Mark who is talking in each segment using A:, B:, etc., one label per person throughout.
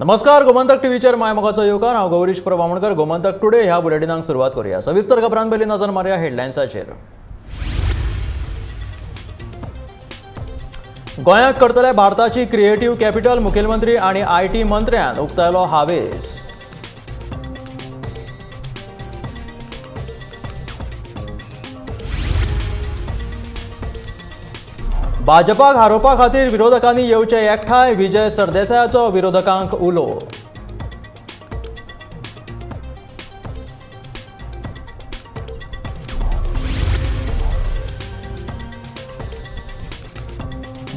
A: नमस्कार, गोमंतक टीव्हीचेर मायमोगाचो येवकार। हांव गौरीश प्रभावणकर। गोमंतक टुडे ह्या बुलेटिनाक सुरवात करूया। सविस्तर खबरां पयलीं नजर मारया हेडलायन्साचेर। गोंयांत करतले भारताची क्रिएटिव्ह कॅपिटल। मुखेलमंत्री आनी IT मंत्र्यान उक्तायलो हावेस। भाजपाक हारोवपा खातीर विरोधकांनी येवचे एकठांय। विजय सरदेसायाचो विरोधकांक उलो।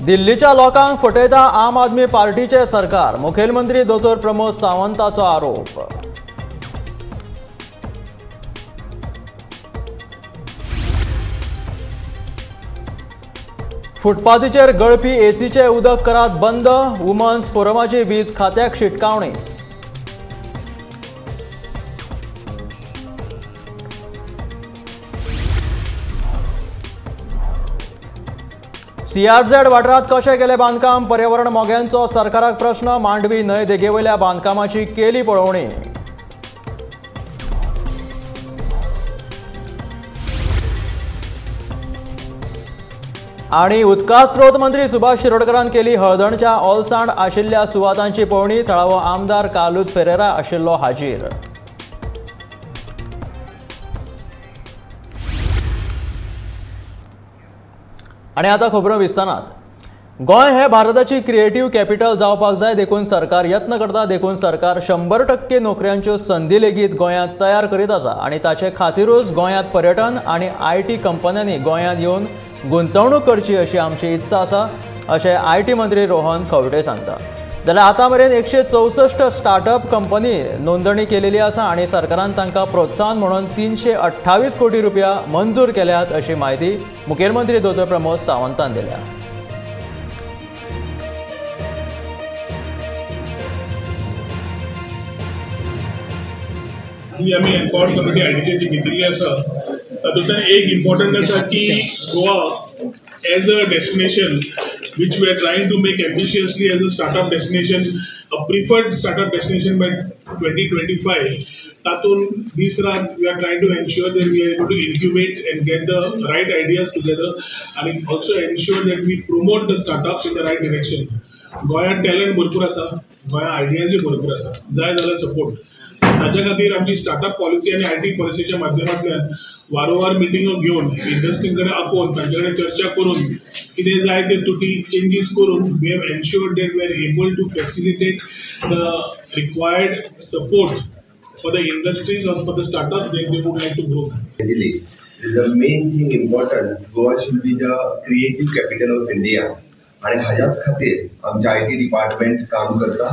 A: दिल्लीच्या लोकांक फटयता आम आदमी पार्टीचे सरकार। मुखेलमंत्री दोतोर प्रमोद सावंताचो आरोप। फुटपाथीचेर गळपी एसीचे उदक करात बंद। वुमन्स फोरमाची वीज खात्याक शिटकावणी। CRZ वाठारात कशें केले बांदकाम। पर्यावरण मोग्यांचो सरकाराक प्रश्न। मांडवी न्हंय देगेवयल्या बांदकामाची केली पळोवणी। आणि उदका स्त्रोत मंत्री सुभाष शिरोडकरान केली हळदणच्या ओलसांड आशिल्ल्या सुवातांची पळोवणी। थळावो आमदार कार्लोस फेरेरा आशिल्लो हाजीर। आणि आता खबरो विस्तारांत। गोंय हे भारताची क्रिएटिव्ह कॅपिटल जावपाक जाय देखून सरकार यत्न करता। देखून सरकार 100% नोकऱ्यांच्यो संदी लेगीत गोंयांत तयार करीत आसा आणि ताचे खातीरूच गोंयांत पर्यटन आणि IT कंपन्यांनी गोंयांत येवन गुंतवणूक करची अशी आमची इत्सा आसा, अशें IT मंत्री रोहन खंवटे सांगता। जाल्यार आतां मेरेन 164 स्टार्टअप कंपनी नोंदणी केलेली आसा आणि सरकारान तांकां प्रोत्साहन म्हणून 328 कोटी रुपया मंजूर केल्यात अशी माहिती मुखेलमंत्री दोतोर प्रमोद सावंतान दिल्या।
B: आम्ही एम्पावर्ड कमिटी आयटीची घेतलेली आसा। तातूंतल्यान एक इम्पॉर्टंट आसा की Goa as a destination which we are trying to make ambitiously as a startup destination, a preferred startup destination by 2025. Tatun this we are trying to ensure that we are able to incubate and get the right ideas together and also ensure that we promote the startups in the right direction. Goya talent भरपूर आसा, गोया ideas भरपूर आसा, जाय जाल्यार support. ताच्या खातीर आमची स्टार्टअप पॉलिसी आणि IT पॉलिसीच्या माध्यमांतल्यान वारंवार मिटिंगो घेऊन इंडस्ट्रीकडे आपोवन तांचे कडेन चर्चा करून कितें जाय ते तुटी चेंजीस करून we have ensured that we are able to facilitate the required support for the industries or for the startup they would like to grow.
C: The main thing important, Goa should be the creative capital of India. आणि हाच्याच खातीर आमच्या IT department काम करता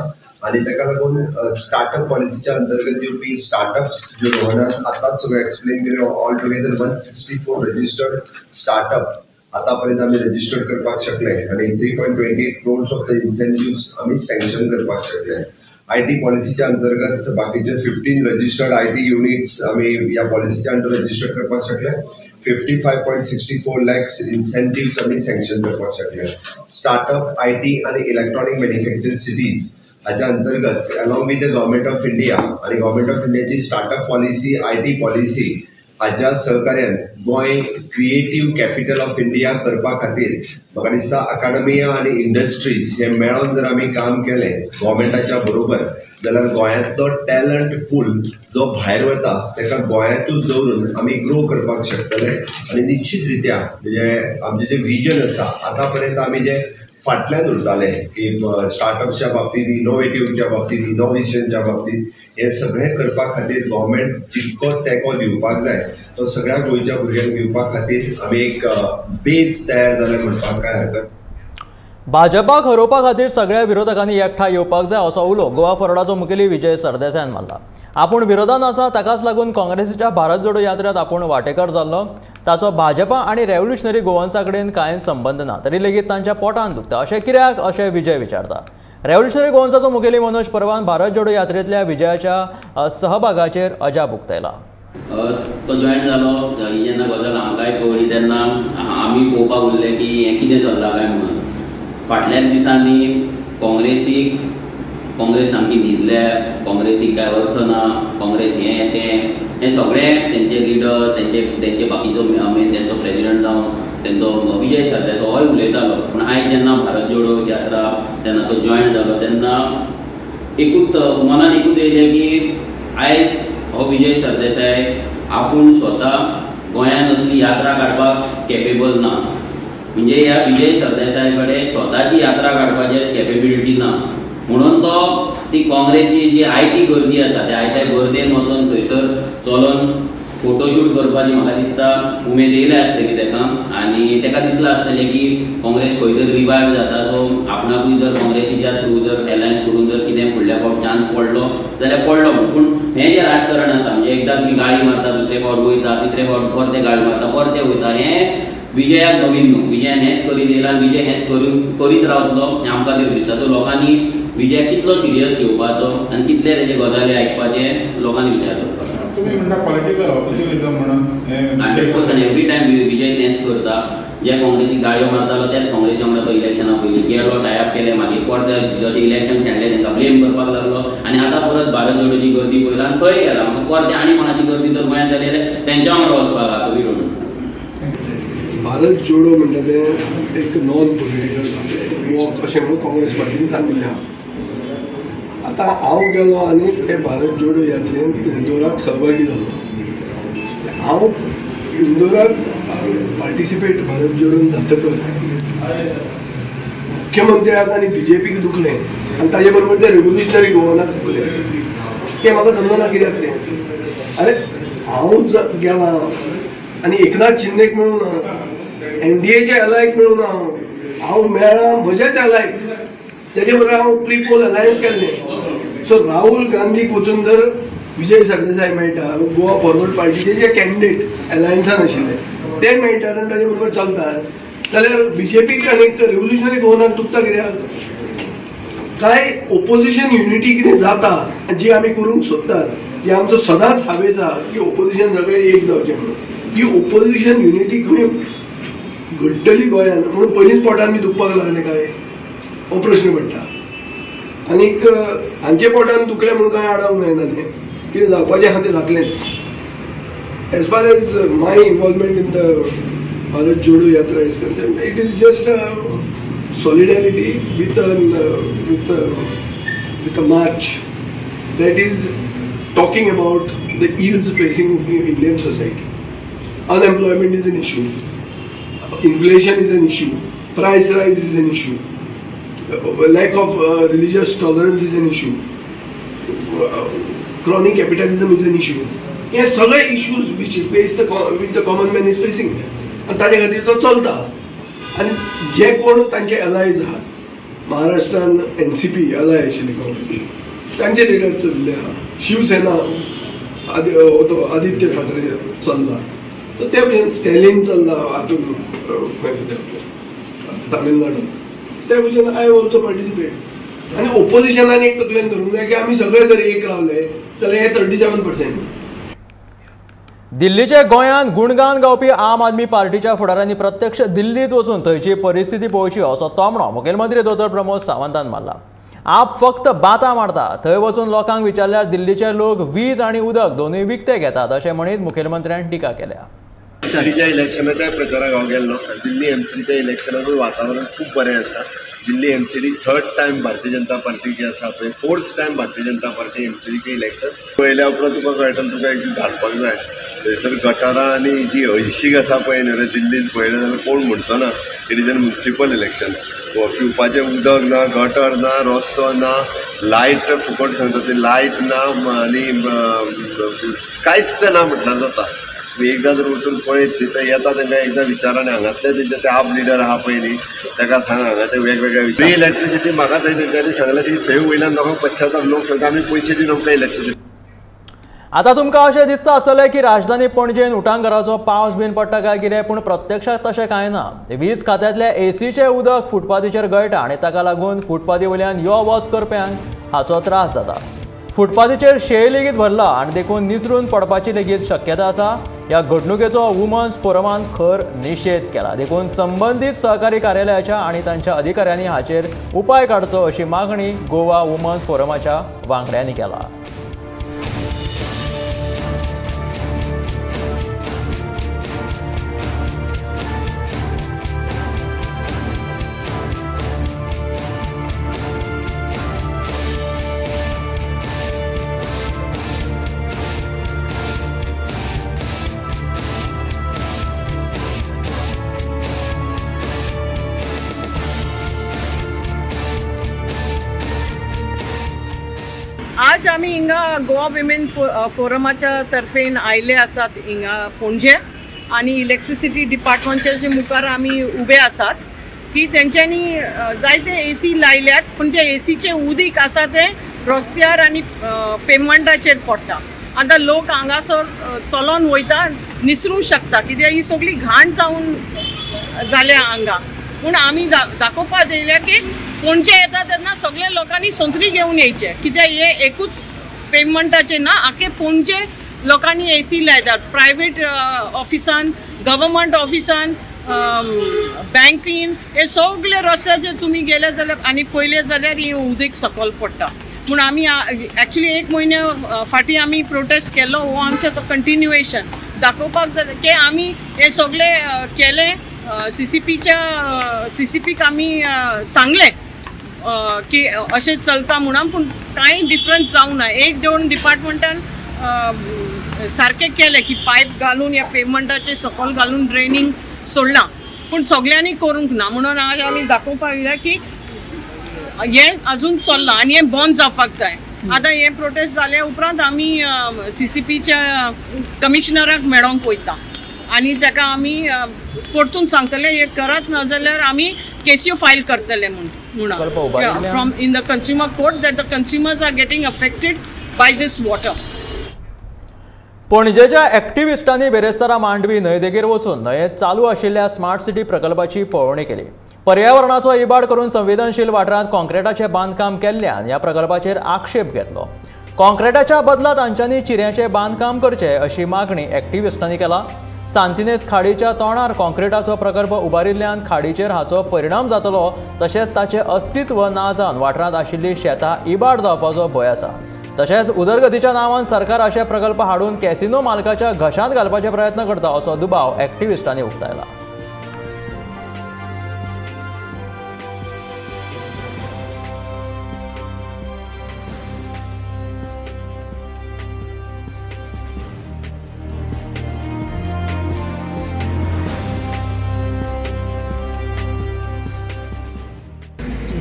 C: आणि ताका लागून startup पॉलिसीच्या अंतर्गत येवपी स्टार्टअप्स जो रोहनान आतांच सगळें एक्सप्लेन केले, ऑल टुगेदर 164 रजिस्टर्ड स्टार्टअप आतापर्यंत आमी रजिस्टर्ड करपाक शकले आणि 3.28 crores ऑफ द इन्सेंटिव्स आमी सँक्शन करपाक शकले। IT पॉलिसीच्या अंतर्गत बाकीचे 15 रजिस्टर्ड IT युनिट्स आम्ही या पॉलिसीच्या अंडर रजिस्टर करपाक शकले। 55.64 lakhs इन्सेंटिव्स आम्ही सँक्शन करपाक शकले। स्टार्टअप IT आणि इलेक्ट्रॉनिक मॅन्युफॅक्चरिंग सिटीज हाच्या अंतर्गत along with the government of India आणि गव्हर्नमेंट ऑफ इंडियाची स्टार्टअप पॉलिसी IT पॉलिसी हाच्या सहकार्यान Goa creative capital of India करपा खातीर म्हाका दिसता अकाडेमिया आणि इंडस्ट्रीज हे मेळोन जर आमी काम केलें गव्हर्नमेंटाच्या बरोबर जाल्यार गोंयांतलो टॅलंट पूल जो भायर वता ताका गोंयांतूच दवरून आमी ग्रो करपाक शकतले आणि निश्चित रित्या म्हणजे आमचें जें विजन आसा आतां पर्यंत आमी जे फाटल्यान उरताले की स्टार्टअप्सच्या बाबतींत इनोवेटिव्हच्या बाबतींत इनोव्हेशनच्या बाबतींत हे सगळें करपा खातीर गव्हर्नमेंट जितको तेंको दिवपाक जाय तो सगळ्या गोंयच्या भुरग्यांक दिवपा खातीर आमी एक बेज तयार जालें म्हणपाक काय हरकत।
A: भाजपाक हरोवपा खातीर सगळ्या विरोधकांनी एकठांय येवपाक जाय असो उलो गोवा फॉरवर्डाचो मुखेली विजय सरदेसायान मारला। आपूण विरोधान आसा ताकाच लागून काँग्रेसीच्या भारत जोडो यात्रेत आपूण वांटेकार जाल्लो। ताचो भाजपा आनी रेव्होल्युशनरी गोवन्सा कडेन कांय संबंध ना, तरी लेगीत तांच्या पोटान दुखता अशें कित्याक अशें विजय विचारता। रेव्होल्युशनरी गोवन्साचो मुखेली मनोज परवान भारत जोडो यात्रेंतल्या विजयाच्या सहभागाचेर अजाप उक्तायला।
D: तो जॉयन जालो जेन्ना गजाल आमकांय कळ्ळी तेन्ना आमी पळोवपाक उरले की हें कितें चल्लां काय म्हणून। फाटल्याच दिसांनी काँग्रेस सामकी न्हिदल्या, काँग्रेसीक काय अर्थ ना, काँग्रेस हें सगळें तेंचे लिडर्स तेंचे बाकीचो मेन तेंचो प्रेसिडेंट जावन तेंचो विजय सरदेसाय होय उलयतालो. पूण आयज जेन्ना भारत जोडो यात्रा जेन्ना तो जॉयन जालो तेन्ना मनान एकूच येयलें की आयज हो विजय सरदेसाय आपूण स्वता गोंयांत असली यात्रा काडपाक कॅपेबल ना. म्हणजे ह्या विजय सरदेसाय कडेन स्वताची यात्रा काडपाची कॅपेबिलिटी ना. म्हणून तो ती काँग्रेसची जी आयती गर्दी आसा त्या आयत्या गर्देन वचून थंयसर चलोन फोटोशूट करपाची म्हाका दिसता उमेद येयले आसतली ताका. आनी ताका दिसलें आसतलें की काँग्रेस खंय तरी रिवायव जाता, सो आपणाकूय जर काँग्रेसीच्या थ्रू जर एलायन्स करून जर कितें फुडल्या फावट चान्स पडलो जाल्यार पडलो म्हणून. पूण हें जें राजकारण आसा म्हणजे एकदां तुमी गाळी मारता, दुसरे फावट वयता, तिसरे फावट परते गाळी मारता, परते वयता, हें विजयाक नवीन न्हू. विजयान हेंच करीत येयला, विजय हेंच करीत रावतलो हें आमकां तरी दिसता. सो लोकांनी विजय कितलो सिरियस घेवपाचो आनी कितले तेजे गजाली आयकपाचें लोकांनी विचार करपाचो.
B: तुम्ही म्हणटा पॉलिटिकल ऑपोर्च्युनिझम म्हणून
D: 100% एवरी टायम विजय तेंच करता. जे काँग्रेसी गाळयो मारतालो तेच काँग्रेसी वांगडा तो इलेक्शना पयलीं गेलो, टायअप केले, मागीर परते जशें इलेक्शन खेळ्ळें तेंकां ब्लेम करपाक लागलो. आनी आतां परत भारत जोडोची गर्दी पयला आनी थंय गेला. म्हाका परते आनी कोणाची गर्दी जर गोंयांत जाली जाल्यार तेंच्या वांगडा वचपाक आहा वी डोंट नो.
E: भारत जोडो म्हणटा तें एक नॉन पॉलिटिकल वॉक अशें म्हणून काँग्रेस पार्टीन सांगिल्लें आहा. आतां हांव गेलो आनी ते भारत जोडो यात्रेन इंदोराक सहभागी जालो. हांव इंदोराक पार्टिसिपेट भारत जोडोन जातकर मुख्यमंत्र्याक आनी BJPक दुखलें आनी ताजे बरोबर ते रेव्होल्युशनरी गोवनाक दुखलें. तें म्हाका समजना कित्याक तें. अरे हांव गेलां आनी एकनाथ शिंदेक मेळून NDAचे एलायक मेळून हांव मेळ्ळां म्हज्याच एलायक तेजे बरोबर हांव प्री पोल अलायन्स केल्लें. सो राहुल गांधीक वचून जर विजय सरदेसाय मेळटा, गोवा फॉरवर्ड पार्टीचे जे कॅन्डिडेट एलायन्सान आशिल्ले ते मेळटात आनी ताजे बरोबर चलतात जाल्यार BJPक आनीक रेव्होल्युशनरी गोवनाक दुखता कित्याक? काय ओपोजिशन युनिटी कितें जाता जी आमी करूंक सोदतात, जी आमचो सदांच हावेस आहा की ओपोजिशन सगळें एक जावचें म्हणून. ही ओपोजिशन युनिटी खंय घडटली गोंयांत म्हणून पयलींच पोटान बी दुखपाक लागले काय हो प्रश्न पडटा. आनीक हांचे पोटान दुखलें म्हणून कांय आडावंक जायना. तें कितें जावपाचें आहा तें जातलेंच. As far as my involvement in the Bharat Jodo Yatra is concerned, it is just solidarity with a march that is talking about the ills facing Indian society. Unemployment is an issue, inflation is an issue, price rise is an issue, lack of religious tolerance is an issue, crony capitalism is an issue. हे सगळे issues which the common man is facing आणि ताजे खातीर तो चलता. आनी जे कोण तांचे एलायज आहात महाराष्ट्रान NCP एलाय आशिल्ली काँग्रेस तांचे लिडर चल्ले आहा. शिवसेना तो आदित्य ठाकरे चल्ला, तो ते भशेन स्टॅलिन चल्ला हातून तामिळनाडून. ते भशेन आय ऑल्सो पार्टिसिपेट. आनी ओपोजिशनान एक तकलेन धरूंक जाय की आमी सगळे जर एक रावले जाल्यार हे 37%.
A: दिल्लीचे गोंयांत गुणगान गावपी आम आदमी पार्टीच्या फुडाऱ्यांनी प्रत्यक्ष दिल्लीत वचून थंयची परिस्थिती पळोवची असो तोमणो मुखेलमंत्री दोतोर प्रमोद सावंतान मारला. आप फक्त बातां मारता, थंय वचून लोकांक विचारल्यार दिल्लीचे लोक वीज आनी उदक दोनूय विकते घेतात अशें म्हणीत मुखेलमंत्र्यान टिका केल्या.
C: एमसीडीच्या इलेक्शनाच्या प्रचाराक हांव गेल्लो. दिल्ली एमसीडीच्या इलेक्शनाचो वातावरण खूब बरें आसा. Delhi MCD third time Bharatiya Janata party जी आसा पळय, fourth time Bharatiya Janata party एमसीडीचें election. पयल्या उपरांत तुका कळटा तुका एक घालपाक जाय. थंयसर गटारां आनी जी हळशीक आसा पळय न्हू रे दिल्लींत पळयलें जाल्यार कोण म्हणचो ना. It is a municipal election. पिवपाचें उदक ना, गटर ना, रस्तो ना, लायट फुकट सांगता ती लायट ना आनी कांयच ना म्हटल्यार जाता. एकदां जर वचून पळयत थंय येता तांकां एकदां विचार आनी हांगातले तेंचे ते आप लिडर आहा पळय न्ही ताका सांग हांगाचे वेगवेगळे विचार. फ्री इलेक्ट्रिसिटी म्हाका थंय तेंच्यांनी सांगलें की थंय वयल्यान लोकांक पश्चाताप लोक सांगता आमी पयशे दिवन आमकां इलेक्ट्रिसिटी.
A: आतां तुमकां अशें दिसता आसतलें की राजधानी पणजेन उटंगराचो पावस बीन पडटा काय कितें, पूण प्रत्यक्षात तशें कांय ना. वीज खात्यांतल्या ACचें उदक फुटपाथीचेर गळटा आनी ताका लागून फुटपाथी वयल्यान यो वच करप्यांक हाचो त्रास जाता. फुटपाथीचेर शेळ लेगीत भरला आनी देखून निसरून पडपाची लेगीत शक्यता आसा. ह्या घडणुकेचो वुमन्स फोरमान खर निषेध केला. देखून संबंधित सहकारी कार्यालयाच्या आणि तांच्या अधिकाऱ्यांनी हाचेर उपाय काडचो अशी मागणी गोवा वुमन्स फोरमाच्या वांगड्यांनी केला.
F: आज आमी हिंगा गोवा विमेन फोरमाच्या तर्फेन आयले आसात हिंगा पणजे आणि इलेक्ट्रिसिटी डिपार्टमेंटचे मुखार आमी उबे आसात की तेंच्यांनी जायते एसी लायल्यात पण ते एसीचे उदीक आसा ते रस्त्यार आणि पेमेंटाचेर पडटा. आतां लोक हांगासर चलोन वयता निसरूं शकता कित्याक ही सगळी घाण जावन जाल्या हांगा. पूण आमी दाखोवपाक येयल्या की पणजे येता तेन्ना सगळ्या लोकांनी संत्री घेवन येवचे कित्याक हे एकूच पेमेंटाचे ना आखे पणजे लोकांनी एसी लायतात. प्रायवेट ऑफिसान गव्हर्मेंट ऑफिसान बँकीन हे सगळे रस्त्याचे तुमी गेले जाल्यार आनी पयले जाल्यार ही उदीक सकयल पडटा. पूण आमी एक्चुली 1 म्हयन्या फाटीं आमी प्रोटेस्ट केलो हो आमचें कंटिन्युएशन दाखोवपाक जाय की आमी हे सगळे केले. सीसीपीक आमी सांगले की अशें चलता म्हणून पूण कांय डिफरन्स जावं ना. 1-2 डिपार्टमेंटान सारकें केलें की पायप घालून ह्या पेमेंटाचे सकयल घालून ड्रेनिंग सोडलां पूण सगळ्यांनी करूंक ना म्हणून आज आमी दाखोवपाक येयल्या की हें अजून चल्लां आनी हें बंद जावपाक जाय. आतां हे प्रोटेस्ट जाल्या उपरांत आमी सीसीपीच्या कमिशनराक मेळोंक वयता आनी ताका आमी परतून सांगतले हे करत ना जाल्यार आमी केस्यो फायल करतले म्हणून from in the consumer court that the consumers are getting affected by these water.
A: पणजेच्या एक्टिव्हिस्टांनी बेरेस्तारा मांडवी न्हंयदेगेर वचून न्हंयेत चालू आशिल्ल्या स्मार्ट सिटी प्रकल्पाची पळोवणी केली. पर्यावरणाचो इबाड करून संवेदनशील वाठारांत कॉन्क्रिटाचें बांदकाम केल्ल्यान ह्या प्रकल्पाचेर आक्षेप घेतलो. कॉन्क्रिटाच्या बदला तांच्यांनी चिऱ्याचें बांदकाम करचें अशी मागणी एक्टिव्हिस्टांनी केला. सांतिनेज खाडीच्या तोंडार कॉन्क्रिटाचो प्रकल्प उबारिल्ल्यान खाडीचेर हाचो परिणाम जातलो तशेंच ताचें अस्तित्व ना जावन वाठारांत आशिल्लीं शेतां इबाड जावपाचो भंय आसा. तशेंच उदरगतीच्या नांवान सरकार अशे प्रकल्प हाडून कॅसिनो मालकाच्या घशांत घालपाचे प्रयत्न करता असो दुबाव एक्टिव्हिस्टांनी उक्तायला.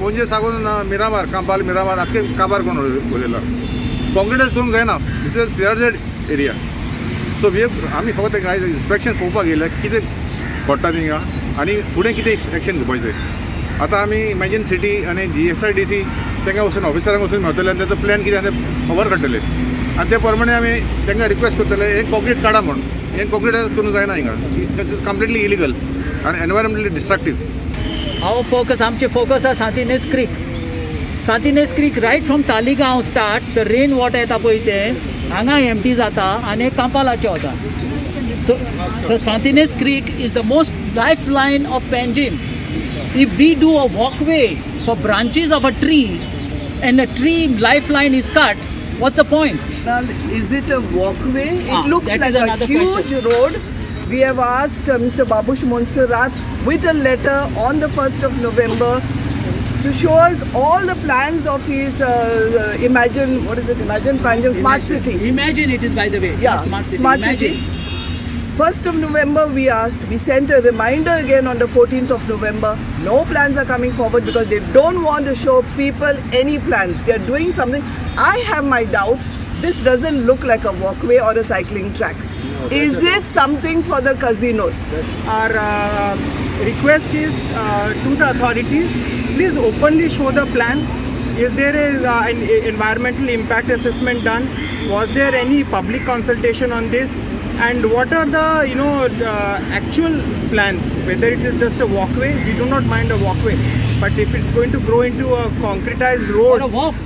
G: पणजे साकून मिरामार कांपाल मिरामार आख्खे काबार करून उलयला. कॉन्क्रिटायज करूंक जायना. This is CRZ area. So आमी फकत तेका आयज इन्स्पेक्शन पळोवपाक येयल्या कितें घडटा थिंगा आनी फुडें कितें एक्शन घेवपाचें जाय. आतां आमी इमॅजिन सिटी आनी GSIDC तांकां वचून ऑफिसरांक वचून मेळटले आनी ताचो प्लॅन कितें आसा तें खबर काडटले आनी ते प्रमाणे आमी तांकां रिक्वेस्ट करतले हे कॉन्क्रीट काडा म्हणून. हे कॉन्क्रिटायज करूंक जायना हिंगा. दॅट इज कम्प्लिटली इलिगल आनी एनवायरमेंटली डिस्ट्रक्टीव.
H: Our focus, आमचे focus are Santinez Creek. Santinez Creek right from Taligaon starts, the rain water येता पळय तें हांगा एम्प्टी जाता आनी कांपालाचे वता. So Santinez Creek is the most lifeline of Panjim. If we do a walkway for branches of a tree and a tree lifeline is cut, what's the point?
F: Well, is it a walkway? It looks
H: that
F: like
H: is
F: a
H: another
F: huge
H: question.
F: road. We have asked Mr. Babush Monserrat with a letter on the 1st of November to show us all the plans of his Imagine Panjim Smart City.
H: Imagine it is, by the way.
F: Yeah, Smart City. 1st of November we asked. We sent a reminder again on the 14th of November. No plans are coming forward because they don't want to show people any plans. They are doing something. I have my doubts. This doesn't look like a walkway or a cycling track. Is it something for the casinos?
I: Our request is to the authorities, please openly show the plan. Is there an environmental impact assessment done? Was there any public consultation on this? And what are the actual plans? Whether it is just a walkway, we do not mind a walkway. but if it's going to grow into a concretized road
H: Or a wharf,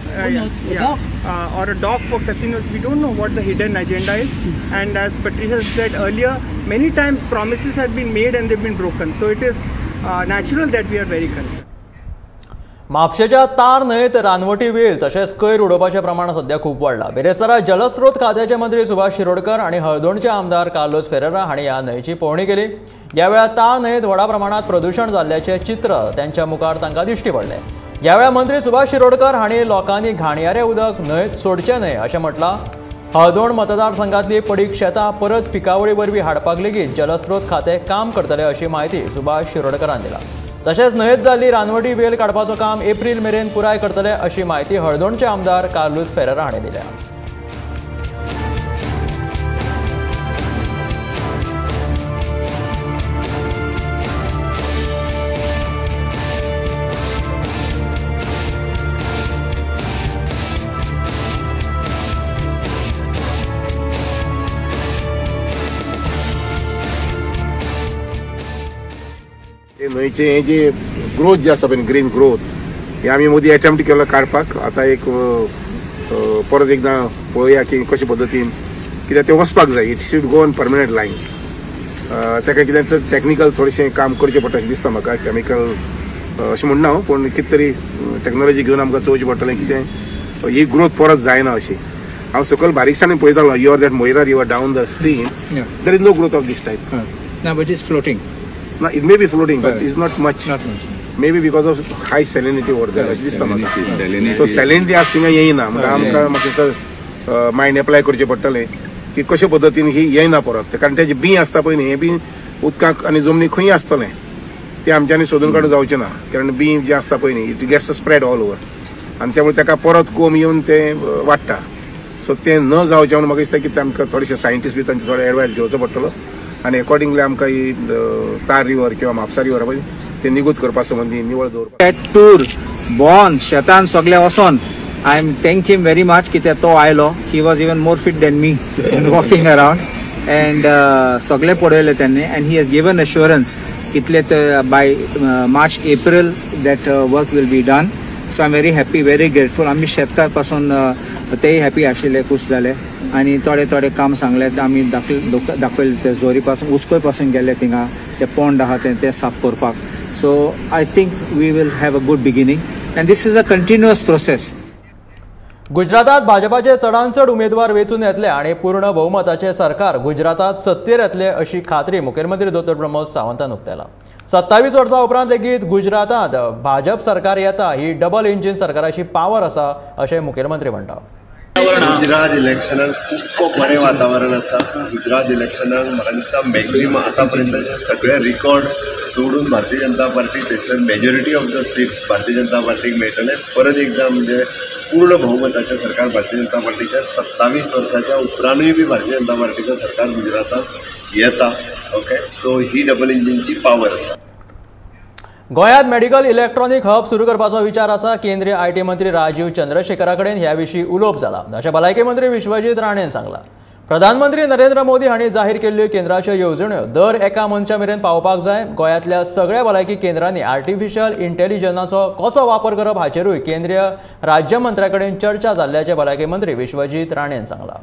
I: or a dock for casinos, we don't know what the hidden agenda is. And as Patricia said earlier, many times promises have been made and they've been broken. So it is natural that we are very concerned.
A: म्हापशेच्या तार न्हंयत रानवटी well तशेंच कोयर उडोवपाचें प्रमाण सध्या खूब वाडलां. बेरेस्तारा जलस्रोत खात्याचे मंत्री सुभाष शिरोडकर आनी हळदोणचे आमदार कार्लोस फेरेरा हांणी ह्या न्हंयची पळोवणी केली. ह्या वेळार तार न्हंयत व्हडा प्रमाणात प्रदूषण जाल्ल्याचें चित्र त्यांच्या मुखार तांकां दिश्टी पडलें. ह्या वेळार मंत्री सुभाष शिरोडकर हांणी लोकांनी घाणयारें उदक न्हंयत सोडचें न्हय अशें म्हटलां. हळदोण मतदारसंघातली पडीक शेतां परत पिकावळी वरवीं हाडपाक लेगीत जलस्रोत खातें काम करतलें अशी माहिती सुभाष शिरोडकरान दिला. तशेंच न्हंयत जाल्ली रानवटी वेल काडपाचो काम एप्रील मेरेन पुराय करतले अशी माहिती हळदोणचे आमदार कार्लोस फेरेरा हांणी दिल्या.
J: न्हंयचे हे जे ग्रोथ जे आसा पळय ग्रीन ग्रोथ हे आमी मदीं एटेम्प्ट केलो काडपाक. आतां एक परत एकदां पळोवया की कशे पद्दतीन कित्याक ते वचपाक जाय. It should go on permanent lines. ताका कितें टॅक्निकल थोडेशें काम करचें पडटा अशें दिसता म्हाका. कॅमिकल अशें म्हणना हांव, पूण कितें तरी टॅक्नोलॉजी घेवन आमकां चोवचें पडटलें कितें ही ग्रोथ परत जायना अशी. हांव सकयल बारीकसाणेन पळयतालो your that Moira river down the stream there is no growth of this type.
K: No, but it's floating.
J: No, it may be floating, but it's not much. Maybe because of high salinity over there. So salinity आज थिंगा येयना. आमकां म्हाका दिसता mind apply करचें पडटलें की कशे पद्दतीन ही येयना परत. कारण तेजें बी आसता पळय न्ही, हें बी उदकाक आनी जमनी खंय आसतलें तें आमच्यांनी सोदून काडून जावचें ना. कारण बी जें आसता पळय न्ही it gets spread all over आनी त्यामुळे ताका परत कोम येवन तें वाडटा. सो तें न जावचें म्हणून म्हाका दिसता की आमकां थोडेशे सायंटिस्ट बी तांचे थोडे एडवायस घेवचो पडटलो आनी अकॉर्डिंगली आमकां ही तार रिवर किंवा म्हापसा रिवर पळय ते निगूत करपा संबंधी निवळ दवरपाक.
K: टूर बॉन शेतान सगळे वचोन I am thank him very much कित्याक तो आयलो. He was even more fit than me walking around and सगळे पळयले त्यांनी and he has given assurance कितले by March April that work will be done. So I am very happy very grateful. आमी शेतकार पासून तेय हॅपी आशिल्ले खूश जाले आनी थोडे काम सांगले आमी दाखयले ते जोरी पासून उस्कोय पासून गेले थिंगा ते पोंड आहा ते साफ करपाक. So I think we will have a good beginning and this is a continuous process.
A: गुजरातात भाजपाचे चडांत चड उमेदवार वेंचून येतले आनी पूर्ण भोवमताचे सरकार गुजरातात सत्तेर येतले अशी खात्री मुखेलमंत्री दोतोर प्रमोद सावंतान उक्तायला. 27 वर्सां उपरांत लेगीत गुजरातात भाजप सरकार येता ही डबल इंजिन सरकाराची पावर आसा अशें मुखेलमंत्री म्हणटा.
C: गुजरात इलेक्शनाक खूब बरें वातावरण आसा. गुजरात इलेक्शनाक म्हाका दिसता मॅक्झिमम आतां पर्यंतचे सगळे रिकॉर्ड तोडून भारतीय जनता पार्टी थंयसर majority of the seats Bharatiya Janata पार्टीक मेळटले. परत एकदां म्हणजे पूर्ण बहुमताचें सरकार भारतीय जनता पार्टीच्या 27 वर्सांच्या उपरांतूय बी भारतीय जनता पार्टीचं सरकार गुजरातात येता. ओके, सो ही डबल इंजिनची पावर आसा.
A: गोंयांत मेडिकल इलेक्ट्रॉनिक हब सुरू करपाचो विचार आसा. केंद्रीय IT मंत्री राजीव चंद्रशेखरा कडेन ह्या विशीं उलोवप जाला अशें भलायकी मंत्री विश्वजीत राणेन सांगलां. प्रधानमंत्री नरेंद्र मोदी हांणी जाहीर केल्ल्यो केंद्राच्यो येवजण्यो दर एका मनशा मेरेन पावपाक जाय. गोंयांतल्या सगळ्या भलायकी केंद्रांनी आर्टिफिशियल इंटेलिजन्साचो कसो वापर करप हाचेरूय केंद्रीय राज्यमंत्र्या कडेन चर्चा जाल्ल्याचें भलायकी मंत्री विश्वजीत राणेन सांगलां.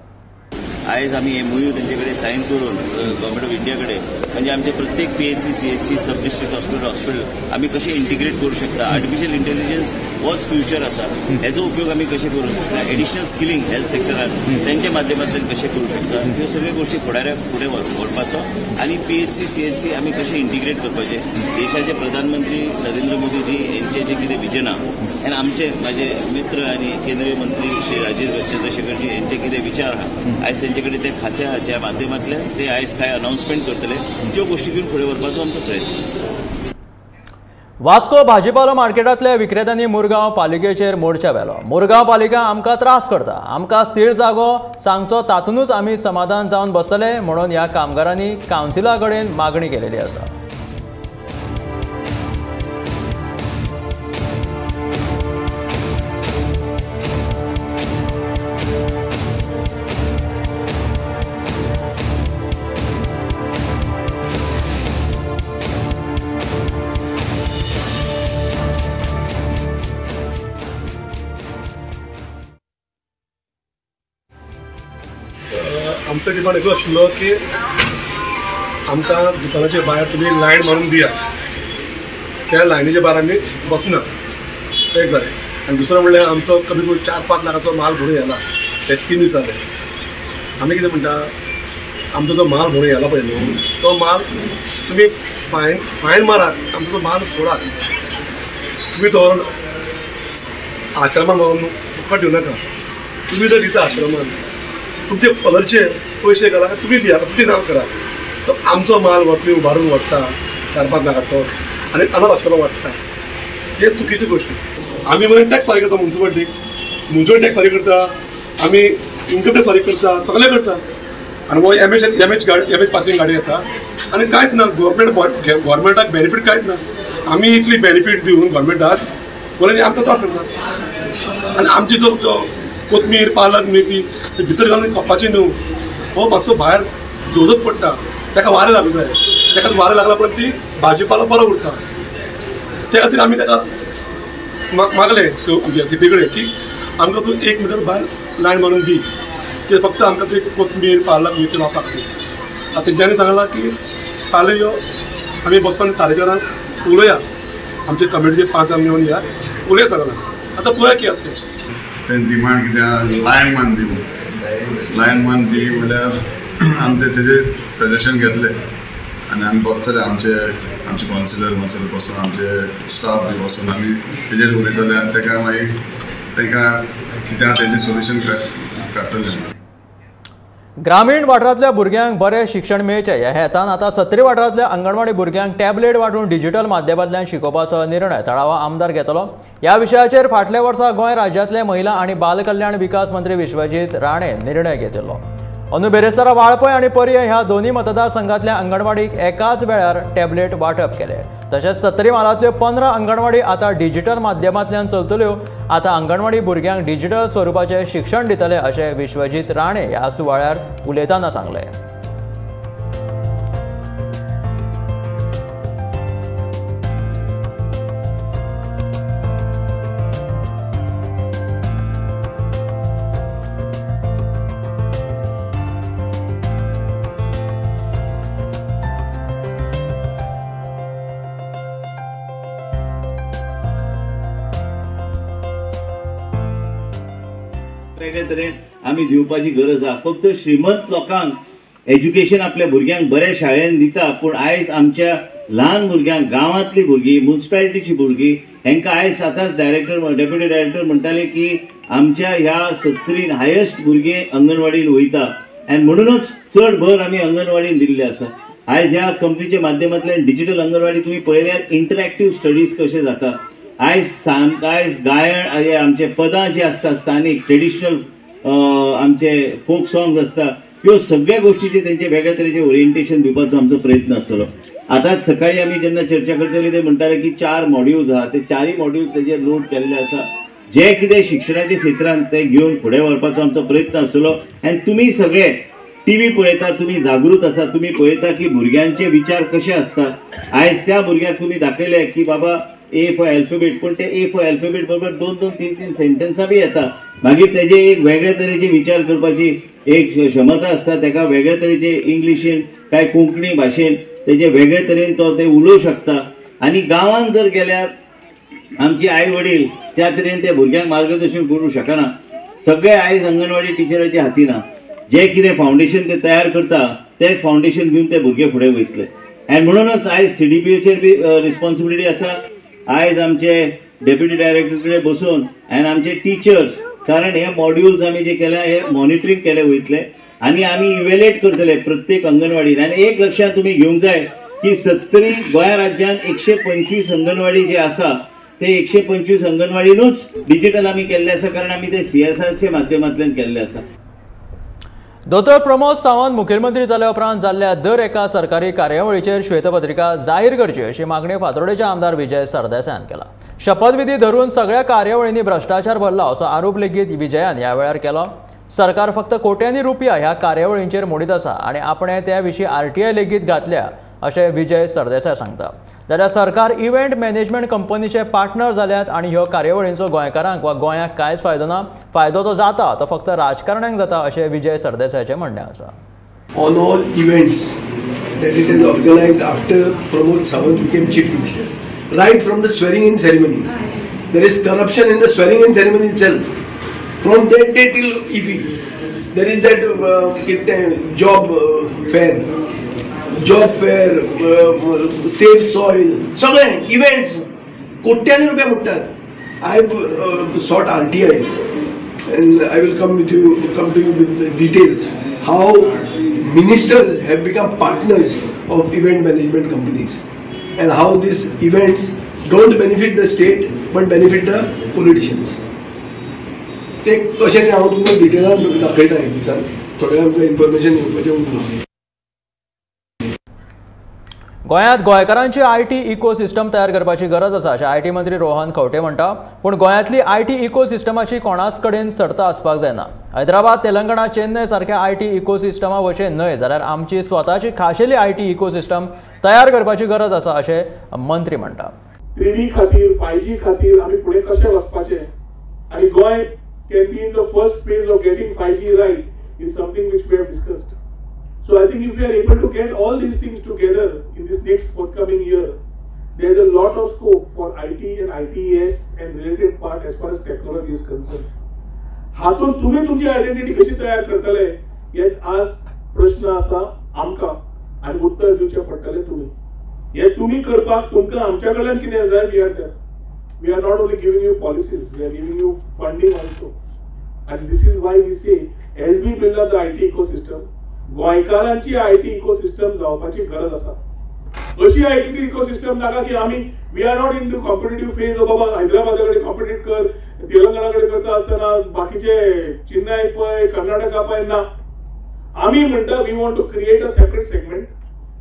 L: आयज आमी MOU तेंचे कडेन सायन करून गव्हर्मेंट ऑफ इंडिया कडेन म्हणजे आमचे प्रत्येक PHC CHC सब डिस्ट्रिक्ट हॉस्पिटल आमी कशें इंटिग्रेट करूं शकता. आर्टिफिशियल इंटेलिजन्स होच फ्युचर आसा. हेजो उपयोग आमी कशें करूं शकता. एडिशनल स्किलिंग हेल्थ सेक्टरान तेंच्या माध्यमांतल्यान कशें करूं शकता. ह्यो सगळ्यो गोश्टी फुडें व्हरपाचो आनी PHC CHC आमी कशें इंटिग्रेट करपाचे. देशाचे प्रधानमंत्री नरेंद्र मोदीजी यांचे जे कितें विजन आहा आनी आमचे म्हाजे मित्र आनी केंद्रीय मंत्री श्री राजीव चंद्रशेखरजी यांचे कितें विचार आहा आयज तेंचे कडेन ते खात्याच्या माध्यमांतल्यान ते आयज कांय अनाउन्समेंट करतले. त्यो गोश्टी घेवन फुडें व्हरपाचो आमचो प्रयत्न.
A: वास्को भाजीपालो मार्केटांतल्या विक्रेत्यांनी मुरगांव पालिकेचेर मोर्चा व्हेलो. मुरगांव पालिका आमकां त्रास करता. आमकां स्थिर जागो सांगचो तातूंतच आमी समाधान जावन बसतले म्हणून ह्या कामगारांनी कावन्सिला कडेन मागणी केलेली आसा.
E: आमचो डिमांड एकूच आशिल्लो की आमकां दुकानाचे भायर तुमी लायन मारून दिया, त्या लायनीच्या भायर आमी बसना, एक जालें. आनी दुसरो म्हणल्यार आमचो कमीत कमी 4-5 लाखाचो माल भरून येयला ते 3 दीस जाले. आमी कितें म्हणटा, आमचो जो माल भरून येयला पळय न्हू, तो माल तुमी फायन मारात, आमचो तो माल सोडात. तुमी तो आश्रमान व्हरून फुकट दिवं नाका. तुमी जर दिता आश्रमान, तुमचे कलरचे पयशे करा, तुमी दिया, तुमचें नांव करा. तो आमचो माल हो तुमी उबारून व्हरता 4-5 लाखाचो आनी अनाथ आश्रमाक वाडटा, हे चुकीची गोष्ट. आमी मरे टॅक्स फारीक करता म्युन्सिपल टॅक्स फारीक करता, आमी इन्कम टॅक्स फारीक करता, सगळें करता. आनी हो एम एच पासिंग गाडी येता आनी कांयच ना. गव्हर्मेंटाक बेनिफीट कांयच ना. आमी इतली बेनिफीट दिवन गव्हर्मेंटाक बरें आमकां त्रास करता. आनी आमची जो कोथमीर, पालक, मेथी भितर घालून खपपाची न्हू, हो मातसो भायर धोजत पडटा, ताका वारें लागूं जाय. ताका वारें लागला उपरांत ती भाजीपालो बरो उरता. त्या खातीर आमी ताका मागले सीपी कडेन की आमकां तूं 1 मिटर भायर लायन मारून दी, ते फक्त आमकां ते कोथमीर, पालक, मेथी लावपाक दी. आतां तेंच्यांनी सांगलां की फाल्यां यो आमी बसून 4:30 उलोवया, आमचे कमिटीचे 5 जाण मेळून या, उलया सांगलां. आतां पळया कित्याक ते
M: डिमांड कितें लायन मान दी म्हणल्यार आमी तेजे सजेशन घेतले आनी आमी बसतले. आमचे कावन्सिलर बसून आमचे स्टाफ बी बसून आमी तेजेर उलयतले आनी ताका मागीर तांकां कितें तेजें सोल्युशन काडटले.
A: ग्रामीण वाठारांतल्या भुरग्यांक बरें शिक्षण मेळचें ह्या हेतान आतां सत्री वाठारांतल्या अंगणवाडी भुरग्यांक टॅबलेट वांटून डिजिटल माध्यमांतल्यान शिकोवपाचो निर्णय थळावा आमदार घेतलो. ह्या विशयाचेर फाटल्या वर्सा गोंय राज्यांतले महिला आनी बाल कल्याण विकास मंत्री विश्वजीत राणे निर्णय घेतिल्लो. अंदू बेरेस्तारा वाळपय आनी पर्यय ह्या दोन्ही मतदारसंघातल्या अंगणवाडीक एकाच वेळार टॅबलेट वाटप केले. तशेंच सत्री मालांतल्यो 15 अंगणवाडी आतां डिजिटल माध्यमांतल्यान चलतल्यो. आतां अंगणवाडी भुरग्यांक डिजिटल स्वरुपाचें शिक्षण दितले अशें विश्वजीत राणे ह्या सुवाळ्यार उलयतना सांगलें.
L: वेगळे तरेन आमी दिवपाची गरज आहा. फक्त श्रीमंत लोकांक एज्युकेशन आपल्या भुरग्यांक बऱ्या शाळेन दिता, पूण आयज आमच्या ल्हान भुरग्यांक, गांवांतली भुरगीं, म्युन्सिपालिटीची भुरगीं, हेंकां आयज आतांच डेप्युटी डायरेक्टर म्हणटाले की आमच्या ह्या सत्रीन हायेस्ट भुरगे अंगणवाडीन वयता आनी म्हणूनच चड भर आमी अंगणवाडीन दिल्ले आसा. आयज ह्या कंपनीच्या माध्यमांतल्यान डिजिटल अंगणवाडी तुमी पळयल्यार इंटरॅक्टीव स्टडीज कशे जाता. आयज गायन आमचे पदां जे आसता, स्थानीक ट्रेडिशनल आमचे फोक सॉंग्स आसता, ह्यो सगळ्या गोष्टीचे तेंचे वेगळ्या तरेचे ओरिएंटेशन दिवपाचो आमचो प्रयत्न आसतलो. आतांच सकाळी आमी जेन्ना चर्चा करताली ते म्हणटाले की 4 मॉड्यूल्स आहा, ते 4 मॉड्यूल्स तेजेर लोड केल्ले आसा. जे कितें शिक्षणाच्या क्षेत्रांत ते घेवन फुडें व्हरपाचो आमचो प्रयत्न आसतलो. आनी तुमी सगळे टीव्ही पळयता, तुमी जागृत आसा, तुमी पळयता की भुरग्यांचे विचार कशे आसतात. आयज त्या भुरग्याक तुमी दाखयले की बाबा ए फॉर अल्फाबेट, पण ते ए फॉर अल्फाबेट बरोबर 2-2, 3-3 सेंटेन्सां बी येता. मागीर तेजे एक वेगळ्या तरेचे विचार करपाची एक क्षमता आसता. ताका वेगळ्या तरेचे इंग्लिशीन काय कोंकणी भाशेन तेजे वेगळे तरेन तो ते उलोवं शकता. आनी गांवांत जर गेल्यार आमची आई वडील त्या तरेन ते भुरग्यांक मार्गदर्शन करूं शकना. सगळे आयज अंगणवाडी टिचराच्या हातीन आहा. जे कितें फावंडेशन ते तयार करता तेच फावंडेशन घेवन ते भुरगे फुडें वयतले. आनी म्हणूनच आयज CDPOचेर बी रिस्पॉन्सिबिलिटी आसा. आयज आमचे डेप्युटी डायरेक्टर कडेन बसून आनी आमचे टिचर्स, कारण हे मॉड्यूल्स आमी जे केल्या हे मॉनिटरींग केले वयतले आनी आमी इवेल्युएट करतले प्रत्येक अंगणवाडीन. आनी एक लक्षात तुमी घेवंक जाय की सत्तरी गोंय राज्यांत 125 अंगणवाडी जे आसा ते 125 अंगणवाडीनूच डिजिटल आमी केल्ले आसा, कारण आमी ते CSRच्या माध्यमांतल्यान केल्ले आसा.
A: दोतोर प्रमोद सावंत मुखेलमंत्री जाल्या उपरांत जाल्ल्या दर एका सरकारी कार्यावळीचेर श्वेतपत्रिका जाहीर करची अशी मागणी फातोर्डेचे आमदार विजय सरदेसायान केला. शपथविधी धरून सगळ्या कार्यावळींनी भ्रष्टाचार भरला असो आरोप लेगीत विजयान ह्या वेळार केलो. सरकार फक्त कोट्यांनी रुपया ह्या कार्यावळींचेर मोडीत आसा आनी आपणे त्या विशीं RTI लेगीत घातल्या अशें विजय सरदेसाय सांगता. जाल्यार सरकार इव्हेंट मॅनेजमेंट कंपनीचे पार्टनर जाल्यात आनी ह्यो कार्यावळींचो गोंयकारांक वा गोंयाक कांयच फायदो ना. फायदो तो जाता तो फक्त राजकारण्यांक जाता अशें विजय सरदेसायाचें म्हणणें आसा.
E: on all events that it has organized after Pramod Sawant became Chief Minister. Right from the swearing in ceremony, there is corruption in the swearing in ceremony itself. From that day till EV, there is that job fair, save soil, सगळे events, कोट्यांनी रुपया मुट्टात. I've sought RTIs, and I will come to you with details how ministers have become partners of event management companies and how these events don't benefit the state but benefit the politicians. ते कशें तें हांव तुमकां डिटेलान दाखयता एक दिसान. थोड्या आमकां इन्फॉर्मेशन येवपाचें उरलां.
A: गोंयांत गोंयकारांची IT इकोसिस्टम तयार करपाची गरज आसा अशें IT मंत्री रोहन खंवटे म्हणटा. पूण गोंयांतली IT इकोसिस्टमाची कोणाच कडेन सर्त आसपाक जायना. हैदराबाद, तेलंगणा, चेन्नय सारख्या IT इकोसिस्टमा भशेन न्हय जाल्यार आमची स्वताची खाशेली IT इकोसिस्टम तयार करपाची गरज आसा अशें मंत्री म्हणटा.
B: 3D खातीर 5G खातीर आमी फुडें कशें वचपाचें आनी Goa can be in the first phase of getting 5G right is something which we have discussed. So I think if we are able to get all these things together in this next forthcoming year, there is a lot of scope for IT and ITES and related part as far as technology is concerned. हातून तुम्ही तुमची identity कशी तयार करतले यात आज प्रश्न आसा आमकां आनी उत्तर दिवचे पडटले तुम्ही. हे तुम्ही करपाक तुमकां आमच्या कडल्यान कितें जाय we are there. We are not only giving you policies, we are giving you funding also. And this is why we say, as we build up the IT ecosystem, गोंयकारांची IT ecosystem जावपाची गरज आसा. अशी IT ecosystem नाका की आमी we are not into competitive phase of बाबा हैदराबादा कडेन compete कर, तेलंगणा कडेन करता आसतना बाकीचे चेन्नई पय, कर्नाटका पय ना. आमी म्हणटा we want to create a separate segment,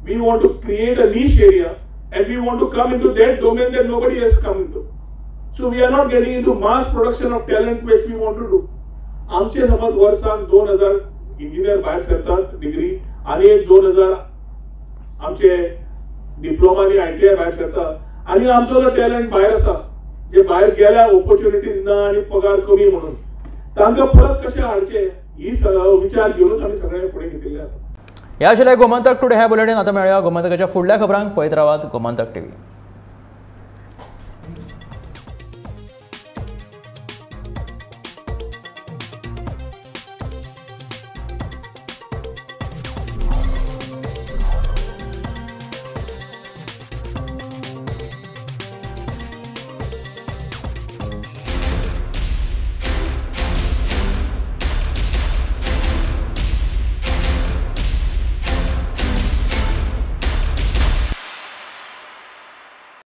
B: we want to create a niche area and we want to come into that domain that nobody has come into. So we are not getting into mass production of talent which we want to do. आमचे समज वर्साक 2000 engineer भायर सरतात degree आणि 2000 आमचे diploma आणि ITI भायर सरतात आणि आमचो जो टॅलेंट भायर आसा जे भायर गेल्या ऑपॉर्च्युनिटीज ना आणि पगार कमी म्हणून तांकां परत कशें हाडचे ही विचार घेऊन आमी सगळे फुडें घेतिल्ले आसा.
A: ह्या आशिल्लें गोमंतक टुडे ह्या बुलेटिन. आतां मेळुया गोमंतकाच्या फुडल्या खबरांक. पळयत रावात गोमंतक TV.